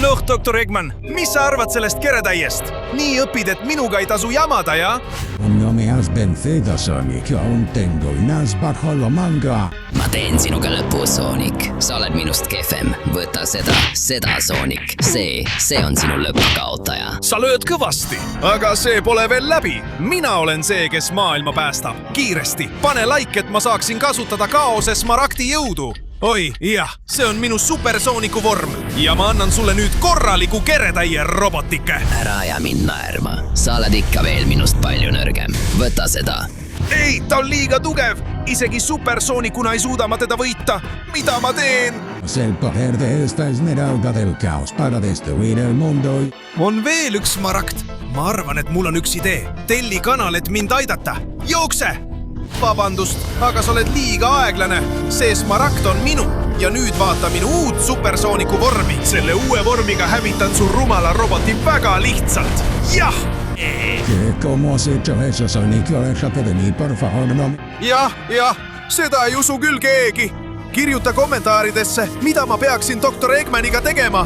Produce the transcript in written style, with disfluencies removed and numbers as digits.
Noh, doktor Eggman, mis sa arvad sellest keretäiest? Nii õpid, et minuga ei tasu jamada, ja? No me has vencido, Sonic, ja aún tengo unas bajo la manga. Ma teen sinuga lõpu, Sonic. Sa oled minust kehvem. Võta seda, Sonic. See on sinu lõppkaotaja. Sa lööd kõvasti, aga see pole veel läbi. Mina olen see, kes maailma päästab. Kiiresti, pane like, et ma saaksin kasutada kaose smaragdi jõudu. Oi, jah, see on minu supersooniku vorm ja ma annan sulle nüüd korraliku keretäie robotike. Ära aja mind naerma. Sa oled ikka veel minust palju nõrgem. Võta seda. Ei, ta on liiga tugev. Isegi supersoonikuna ei suuda ma teda võita. Mida ma teen? El poder de esta esmeralda del caos para destruir el mundo. On veel üks smaragd. Ma arvan, et mul on üks idee. Telli kanal, et mind aidata. Jookse! Vabandust, aga sa oled liiga aeglane. See smaragd on minu ja nüüd vaata minu uut supersooniku vormi. Selle uue vormiga hävitan su rumala roboti väga lihtsalt. Jah! ¿Cómo has hecho eso, Sonic? Aléjate de mí, por favor, no. Jah, seda ei usu küll keegi. Kirjuta kommentaaridesse, mida ma peaksin doktor Eggmaniga tegema.